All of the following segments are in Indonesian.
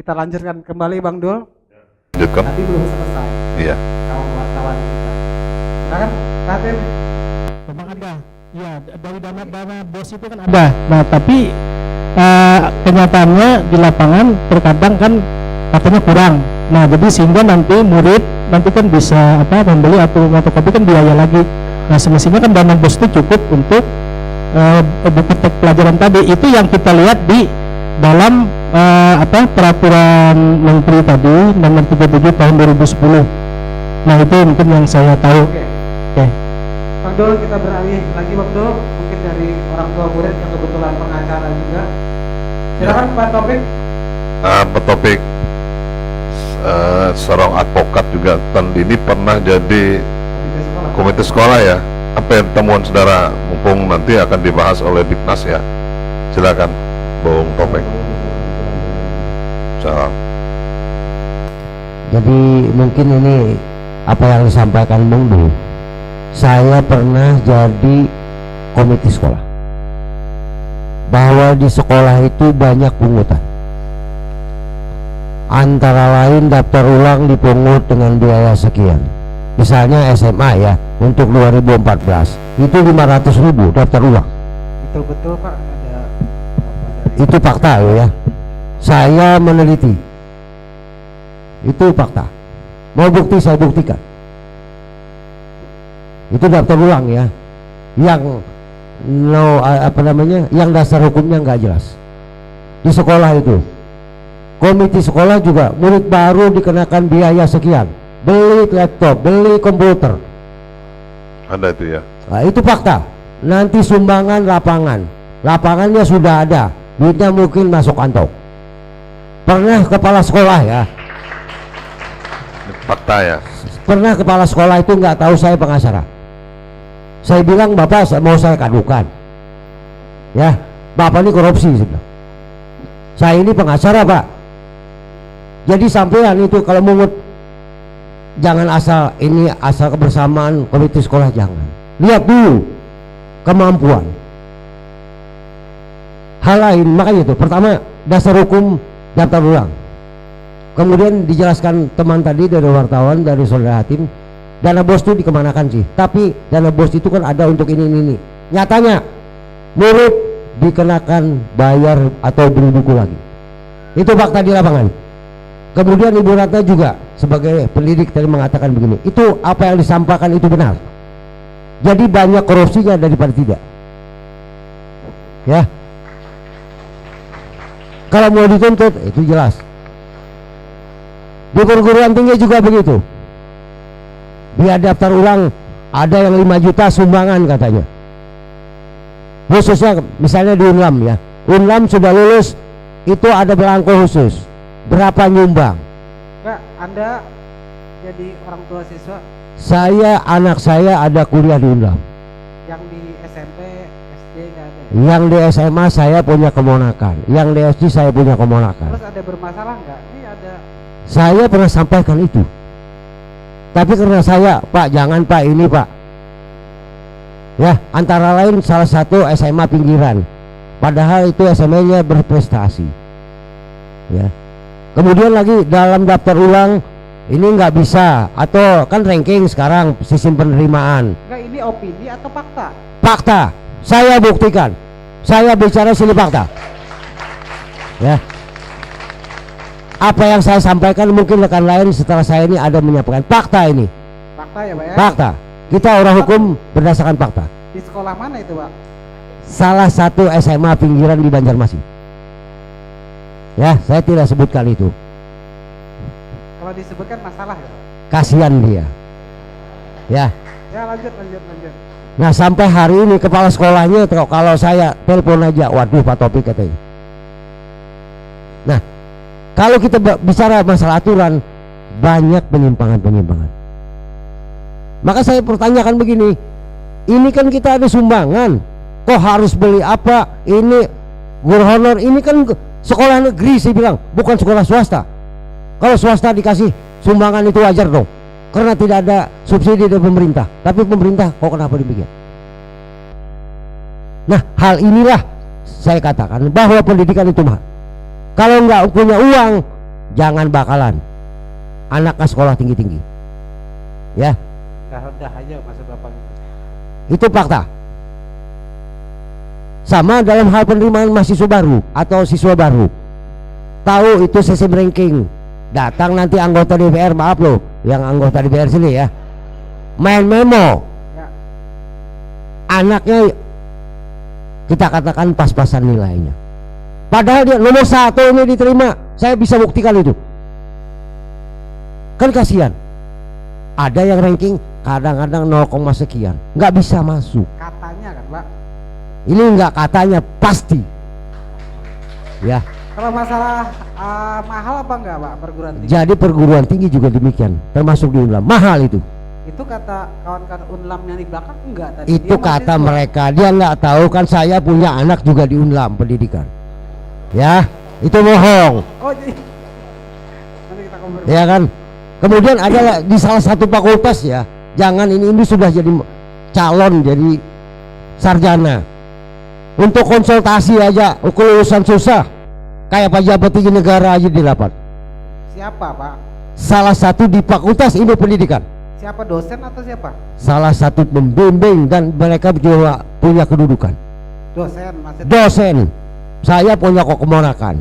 Kita lanjutkan kembali Bang Dul. Lanjutkan. Tadi belum selesai. Iya. Kawan wartawan kita. Silakan, Katin. Memang ada. Ya, dari dana BOS itu kan ada. Nah, tapi kenyataannya di lapangan terkadang kan katanya kurang. Nah, jadi sehingga nanti murid nanti kan bisa membeli atau fotokopi kan biaya lagi. Nah, semestinya kan dana BOS itu cukup untuk buku teks pelajaran tadi. Itu yang kita lihat di dalam peraturan menteri tadi nomor 37 tahun 2010. Nah, itu mungkin yang saya tahu. Oke. Bang Dul, kita beralih lagi Bang Dul, mungkin dari orang tua murid yang kebetulan pengacara juga. Silakan Pak Topik. Pak Topik, seorang advokat juga ini pernah jadi komite sekolah ya. Apa yang temuan saudara, mumpung nanti akan dibahas oleh Diknas ya. Silakan Bung Topik. Salam. Jadi mungkin ini apa yang disampaikan Bung Dul. Saya pernah jadi komite sekolah, bahwa di sekolah itu banyak pungutan, antara lain daftar ulang dipungut dengan biaya sekian. Misalnya SMA ya, untuk 2014 itu 500.000 daftar ulang. Betul-betul Pak, ada Itu fakta ya. Saya meneliti, itu fakta. Mau bukti saya buktikan. Itu daftar ulang ya, yang yang dasar hukumnya nggak jelas. Di sekolah itu, komite sekolah juga murid baru dikenakan biaya sekian, beli laptop, beli komputer. Ada itu ya. Nah, itu fakta. Nanti sumbangan lapangannya sudah ada, duitnya mungkin masuk kantong. Pernah kepala sekolah ya, Fakta ya. pernah kepala sekolah itu nggak tahu saya pengacara. Saya bilang, Bapak mau saya kadukan ya, Bapak ini korupsi. Saya ini pengacara Pak. Jadi sampean itu kalau mungut jangan asal kebersamaan komite sekolah, jangan. Lihat dulu kemampuan. Hal lain, makanya itu pertama dasar hukum daftar ulang. Kemudian dijelaskan teman tadi dari wartawan, dari saudara Hatim, dana BOS itu dikemanakan sih? Tapi dana BOS itu kan ada untuk ini. Nyatanya murid dikenakan bayar atau beli buku lagi. Itu fakta di lapangan. Kemudian Ibu Ratna juga sebagai pendidik tadi mengatakan begini, itu apa yang disampaikan itu benar. Jadi banyak korupsinya daripada tidak. Ya. Kalau mau dituntut itu jelas. Di perguruan tinggi juga begitu. Dia daftar ulang ada yang 5 juta sumbangan katanya. Khususnya misalnya di Unlam ya. Unlam sudah lulus itu ada belangko khusus. Berapa nyumbang? Pak, Anda jadi orang tua siswa Anak saya ada kuliah di Unlam. yang di SMP, SD nggak ada. Yang di SMA saya punya keponakan. Yang di SD saya punya keponakan. Terus ada bermasalah nggak? Ini ada. Saya pernah sampaikan itu. Tapi karena saya, Pak jangan Pak ini Pak. Ya, antara lain salah satu SMA pinggiran. Padahal itu SMA-nya berprestasi. Ya. Kemudian lagi dalam daftar ulang ini nggak bisa, atau kan ranking sekarang sistem penerimaan. Enggak, ini opini atau fakta? Fakta. Saya buktikan. Saya bicara sini fakta. Ya. Apa yang saya sampaikan mungkin rekan lain setelah saya ini ada menyampaikan fakta ini. Fakta ya Pak ya? Fakta. Kita orang hukum berdasarkan fakta. Di sekolah mana itu Pak? Salah satu SMA pinggiran di Banjarmasin. Ya, saya tidak sebutkan itu. Kalau disebutkan masalah ya? Kasihan dia. Ya. Ya lanjut. Nah sampai hari ini kepala sekolahnya kalau saya telepon aja, waduh Pak Topik katanya. Nah kalau kita bicara masalah aturan, banyak penyimpangan. Maka saya pertanyakan begini, ini kan kita ada sumbangan, kok harus beli apa? Ini guru honor, ini kan sekolah negeri saya bilang, bukan sekolah swasta. Kalau swasta dikasih sumbangan itu wajar dong, karena tidak ada subsidi dari pemerintah. Tapi pemerintah kok kenapa demikian? Nah hal inilah saya katakan bahwa pendidikan itu mahal. Kalau nggak punya uang jangan bakalan anaknya sekolah tinggi-tinggi. Ya, rendah aja maksud bapak itu. itu fakta. Sama dalam hal penerimaan mahasiswa baru atau siswa baru. Tahu itu sistem ranking. Datang nanti anggota DPR, maaf loh, yang anggota DPR sini ya, main memo. Ya. Anaknya kita katakan pas-pasan nilainya. Padahal dia nomor 1 ini diterima. Saya bisa buktikan itu. Kan kasihan. Ada yang ranking kadang-kadang 0, sekian, nggak bisa masuk. Katanya kan Pak. Ini nggak katanya, pasti. Ya. Kalau masalah mahal apa enggak Pak perguruan tinggi? Jadi perguruan tinggi juga demikian, termasuk di Unlam. Mahal itu. Itu kata kawan-kawan Unlam yang di belakang enggak tadi. Itu Dia kata mahasiswa. mereka. Dia nggak tahu kan saya punya anak juga di Unlam pendidikan. Ya, itu bohong. Oh jadi nanti kita konfirmasi. Ya kan. Kemudian ada di salah satu fakultas ya. Jangan ini sudah jadi calon jadi sarjana. Untuk konsultasi aja kelulusan susah. Kayak pejabat tinggi negara aja didapat. Siapa Pak? Salah satu di fakultas ini pendidikan. Siapa, dosen atau siapa? Salah satu pembimbing dan mereka juga punya kedudukan. Dosen maksudnya. Dosen. Saya punya kok keponakan.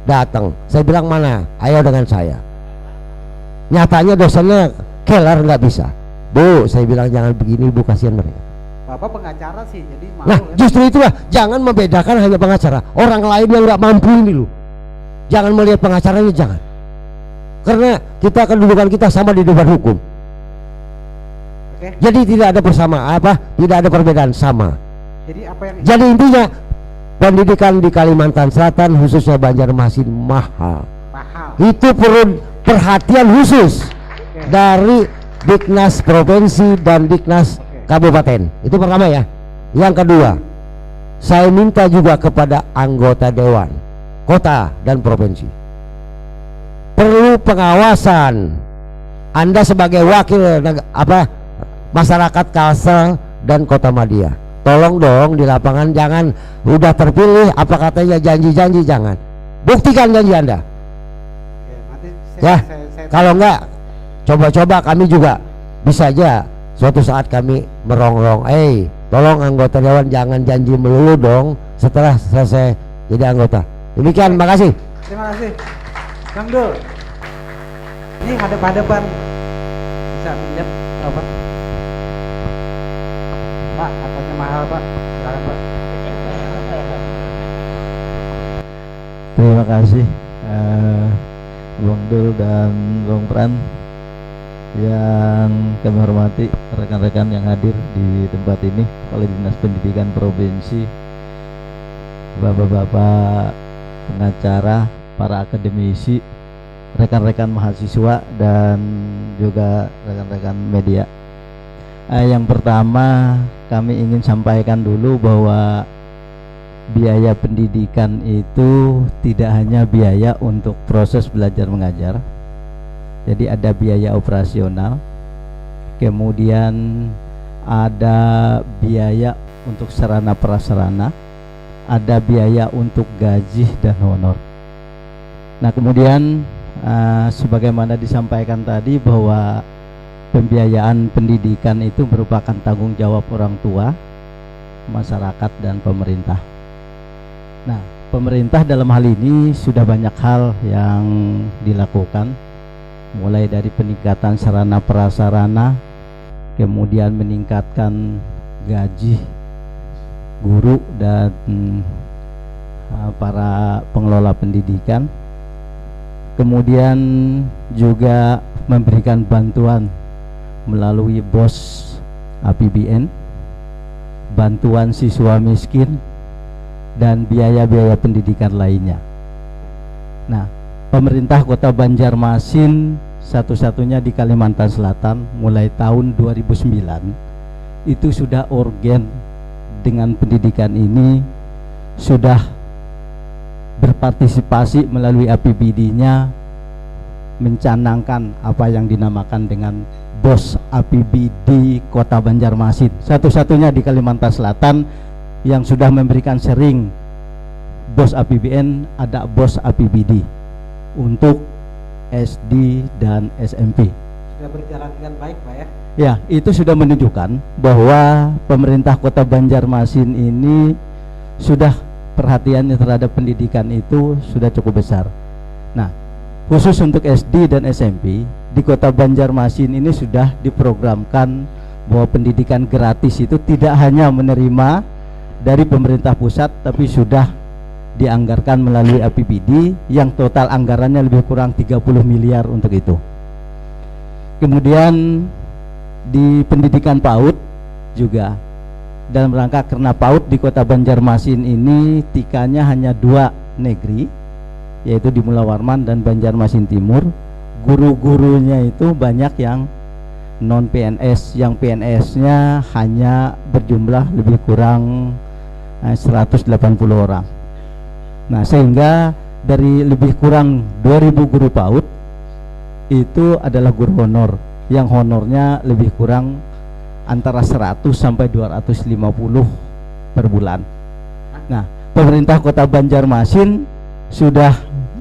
Datang. Saya bilang mana? Ayo dengan saya. Nyatanya dosennya kelar nggak bisa. Bu, saya bilang jangan begini Bu, kasihan mereka. Bapak pengacara sih, jadi mau Nah, kan? justru itulah jangan membedakan hanya pengacara. Orang lain yang nggak mampu ini loh. Jangan melihat pengacaranya, jangan. Karena kita kedudukan kita sama di depan hukum. Oke. Jadi tidak ada tidak ada perbedaan, sama. Jadi apa yang Jadi intinya pendidikan di Kalimantan Selatan khususnya Banjarmasin mahal. mahal? Itu perlu perhatian khusus Oke. dari Diknas Provinsi dan Diknas Oke. Kabupaten. Itu pertama ya. Yang kedua, saya minta juga kepada anggota dewan kota dan provinsi, perlu pengawasan. Anda sebagai wakil masyarakat Kalsel dan Kota Madia, tolong dong di lapangan jangan udah terpilih apa katanya janji-janji, jangan. Buktikan janji Anda. Oke, nanti Ya, saya kalau enggak coba-coba kami juga bisa aja suatu saat kami merongrong, tolong anggota dewan jangan janji melulu dong setelah selesai jadi anggota. Demikian, makasih. terima kasih. Kang Dul. Ini hadap-hadapan. Bisa pinjam apa? Pak, katanya mahal Pak. Silakan Pak. Terima kasih Bung Dul dan Bung Pran yang kami hormati, rekan-rekan yang hadir di tempat ini, Kepala Dinas Pendidikan Provinsi, bapak-bapak pengacara, para akademisi, rekan-rekan mahasiswa dan juga rekan-rekan media. Yang pertama kami ingin sampaikan dulu bahwa biaya pendidikan itu tidak hanya biaya untuk proses belajar mengajar. Jadi ada biaya operasional, kemudian ada biaya untuk sarana prasarana, ada biaya untuk gaji dan honor. Nah kemudian sebagaimana disampaikan tadi bahwa pembiayaan pendidikan itu merupakan tanggung jawab orang tua, masyarakat dan pemerintah. Nah, pemerintah dalam hal ini sudah banyak hal yang dilakukan, mulai dari peningkatan sarana prasarana, kemudian meningkatkan gaji guru dan para pengelola pendidikan, kemudian juga memberikan bantuan melalui BOS APBN, bantuan siswa miskin, dan biaya-biaya pendidikan lainnya. Nah, pemerintah Kota Banjarmasin satu-satunya di Kalimantan Selatan mulai tahun 2009 itu sudah urgen dengan pendidikan ini, sudah berpartisipasi melalui APBD-nya mencanangkan apa yang dinamakan dengan BOS APBD Kota Banjarmasin, satu-satunya di Kalimantan Selatan yang sudah memberikan sharing BOS APBN, ada BOS APBD untuk SD dan SMP. Sudah berjalan dengan baik Pak ya. Ya, itu sudah menunjukkan bahwa pemerintah Kota Banjarmasin ini sudah perhatiannya terhadap pendidikan itu sudah cukup besar. Nah, khusus untuk SD dan SMP di Kota Banjarmasin ini sudah diprogramkan bahwa pendidikan gratis itu tidak hanya menerima dari pemerintah pusat, tapi sudah dianggarkan melalui APBD yang total anggarannya lebih kurang 30 miliar untuk itu. Kemudian di pendidikan PAUD juga dalam rangka karena PAUD di Kota Banjarmasin ini tikanya hanya 2 negeri, yaitu di Mula Warman dan Banjarmasin Timur. Guru-gurunya itu banyak yang non PNS, yang PNS-nya hanya berjumlah lebih kurang 180 orang. Nah, sehingga dari lebih kurang 2000 guru PAUD itu adalah guru honor, yang honornya lebih kurang antara 100 sampai 250 per bulan. Nah, pemerintah Kota Banjarmasin sudah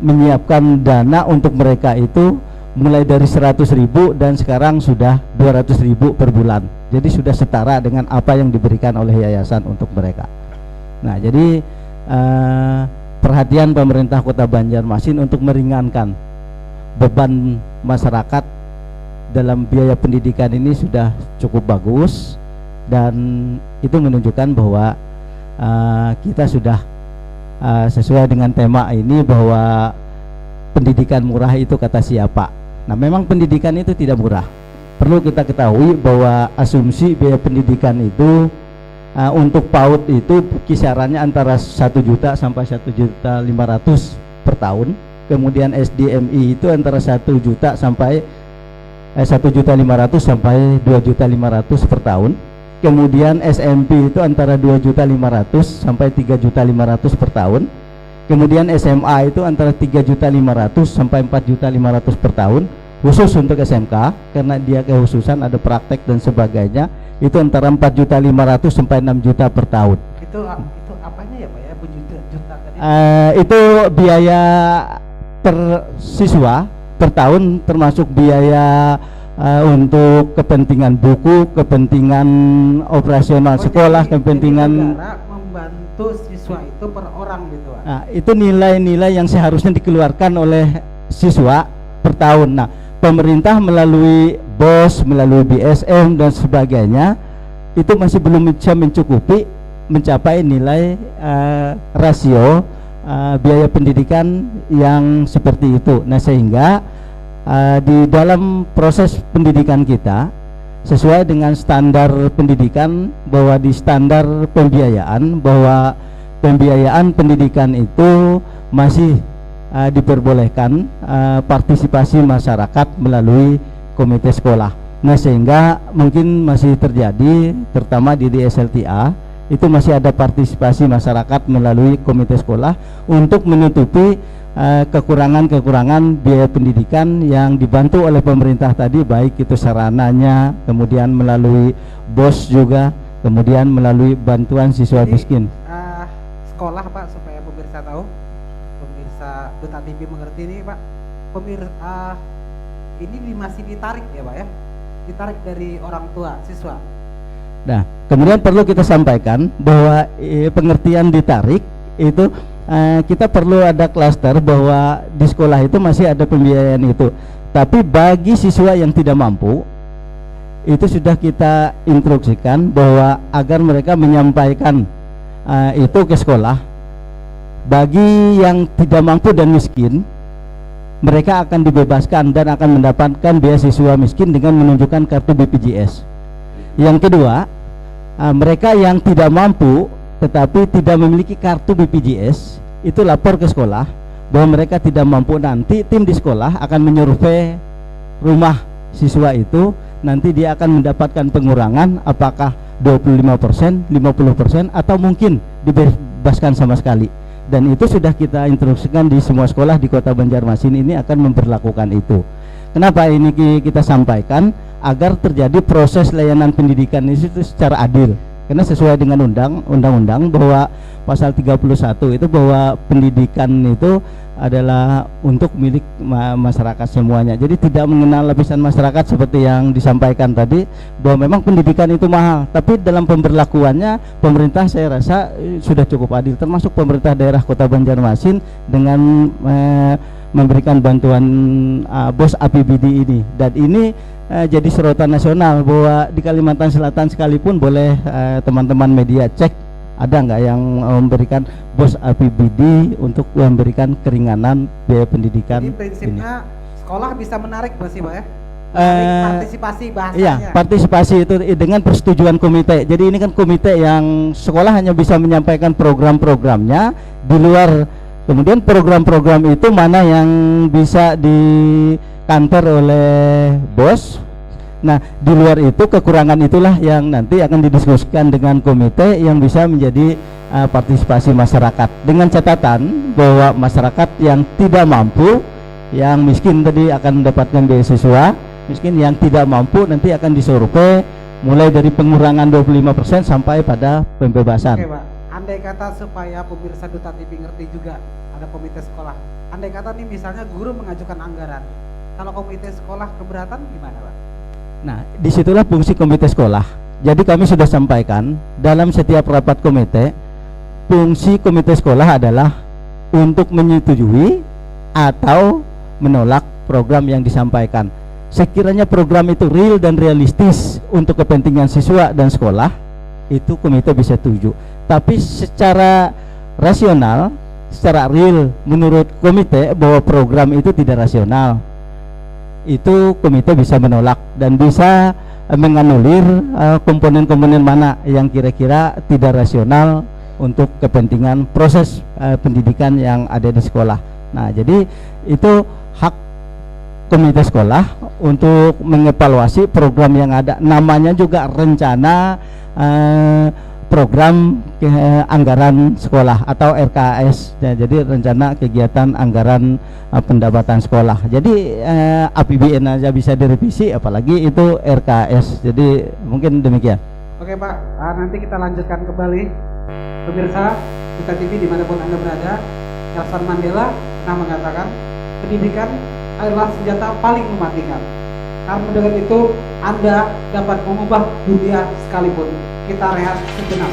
menyiapkan dana untuk mereka itu mulai dari 100.000 dan sekarang sudah 200.000 per bulan. Jadi sudah setara dengan apa yang diberikan oleh yayasan untuk mereka. Nah, jadi perhatian pemerintah Kota Banjarmasin untuk meringankan beban masyarakat dalam biaya pendidikan ini sudah cukup bagus, dan itu menunjukkan bahwa kita sudah sesuai dengan tema ini bahwa pendidikan murah itu kata siapa. Nah, memang pendidikan itu tidak murah. Perlu kita ketahui bahwa asumsi biaya pendidikan itu untuk PAUD itu kisarannya antara 1 juta sampai 1.500.000 per tahun. Kemudian SDMI itu antara 1 juta sampai 1.500.000 sampai 2.500.000 per tahun. Kemudian SMP itu antara 2.500.000 sampai 3.500.000 per tahun. Kemudian SMA itu antara 3.500.000 sampai 4.500.000 per tahun. Khusus untuk SMK karena dia kehususan ada praktek dan sebagainya, itu antara 4.500.000 sampai 6 juta per tahun. Itu apanya ya Pak ya? Juta tadi. Itu biaya per siswa per tahun, termasuk biaya untuk kepentingan buku, kepentingan operasional sekolah, jadi kepentingan negara membantu siswa itu per orang gitu Pak. Nah, itu nilai-nilai yang seharusnya dikeluarkan oleh siswa per tahun. Nah, pemerintah melalui BOS, melalui BSM dan sebagainya itu masih belum bisa mencukupi mencapai nilai rasio biaya pendidikan yang seperti itu. Nah, sehingga di dalam proses pendidikan kita sesuai dengan standar pendidikan, bahwa di standar pembiayaan, bahwa pembiayaan pendidikan itu masih diperbolehkan partisipasi masyarakat melalui komite sekolah. Nah, sehingga mungkin masih terjadi terutama di SLTA itu masih ada partisipasi masyarakat melalui komite sekolah untuk menutupi kekurangan-kekurangan biaya pendidikan yang dibantu oleh pemerintah tadi, baik itu sarananya, kemudian melalui BOS juga, kemudian melalui bantuan siswa miskin. Sekolah Pak, supaya pemirsa tahu, pemirsa Duta TV mengerti ini Pak, pemirsa ini masih ditarik ya Pak ya, ditarik dari orang tua siswa. Nah, kemudian perlu kita sampaikan bahwa pengertian ditarik itu kita perlu ada klaster bahwa di sekolah itu masih ada pembiayaan itu, tapi bagi siswa yang tidak mampu itu sudah kita instruksikan bahwa agar mereka menyampaikan itu ke sekolah. Bagi yang tidak mampu dan miskin, mereka akan dibebaskan dan akan mendapatkan beasiswa miskin dengan menunjukkan kartu BPJS. Yang kedua, mereka yang tidak mampu tetapi tidak memiliki kartu BPJS itu lapor ke sekolah bahwa mereka tidak mampu. Nanti tim di sekolah akan menyurvei rumah siswa itu, nanti dia akan mendapatkan pengurangan apakah 25%, 50% atau mungkin dibebaskan sama sekali. Dan itu sudah kita instruksikan di semua sekolah di Kota Banjarmasin ini akan memperlakukan itu. Kenapa ini kita sampaikan? Agar terjadi proses layanan pendidikan itu secara adil. Karena sesuai dengan undang-undang bahwa pasal 31 itu bahwa pendidikan itu adalah untuk milik masyarakat semuanya. Jadi tidak mengenal lapisan masyarakat seperti yang disampaikan tadi, bahwa memang pendidikan itu mahal, tapi dalam pemberlakuannya pemerintah saya rasa sudah cukup adil, termasuk pemerintah daerah Kota Banjarmasin dengan memberikan bantuan BOS APBD ini. Dan ini jadi sorotan nasional bahwa di Kalimantan Selatan sekalipun boleh teman-teman media cek ada nggak yang memberikan BOS APBD untuk memberikan keringanan biaya pendidikan. Jadi prinsipnya sekolah bisa menarik Pak ya? Partisipasi bahasanya. Iya, partisipasi itu dengan persetujuan komite. Jadi ini kan komite yang sekolah hanya bisa menyampaikan program-programnya di luar. Kemudian program-program itu mana yang bisa dikantor oleh BOS. Nah, di luar itu kekurangan itulah yang nanti akan didiskusikan dengan komite yang bisa menjadi partisipasi masyarakat, dengan catatan bahwa masyarakat yang tidak mampu, yang miskin tadi akan mendapatkan beasiswa, miskin yang tidak mampu nanti akan disurvei mulai dari pengurangan 25% sampai pada pembebasan. Oke Pak, andai kata supaya pemirsa Duta TV ngerti juga ada komite sekolah, andai kata nih misalnya guru mengajukan anggaran, kalau komite sekolah keberatan gimana Pak? Nah, disitulah fungsi komite sekolah. Jadi kami sudah sampaikan dalam setiap rapat komite, fungsi komite sekolah adalah untuk menyetujui atau menolak program yang disampaikan. Sekiranya program itu real dan realistis untuk kepentingan siswa dan sekolah, itu komite bisa setuju. Tapi secara rasional, secara real menurut komite bahwa program itu tidak rasional, itu komite bisa menolak dan bisa menganulir komponen-komponen mana yang kira-kira tidak rasional untuk kepentingan proses pendidikan yang ada di sekolah. Nah, jadi itu hak komite sekolah untuk mengevaluasi program yang ada. Namanya juga rencana program anggaran sekolah atau RKS ya, jadi rencana kegiatan anggaran pendapatan sekolah. Jadi APBN aja bisa direvisi, apalagi itu RKS. Jadi mungkin demikian. Oke Pak, nanti kita lanjutkan kembali. Pemirsa Duta TV dimanapun Anda berada, Nelson Mandela pernah mengatakan pendidikan adalah senjata paling mematikan. Karena dengan itu Anda dapat mengubah dunia sekalipun. Kita rehat sejenak.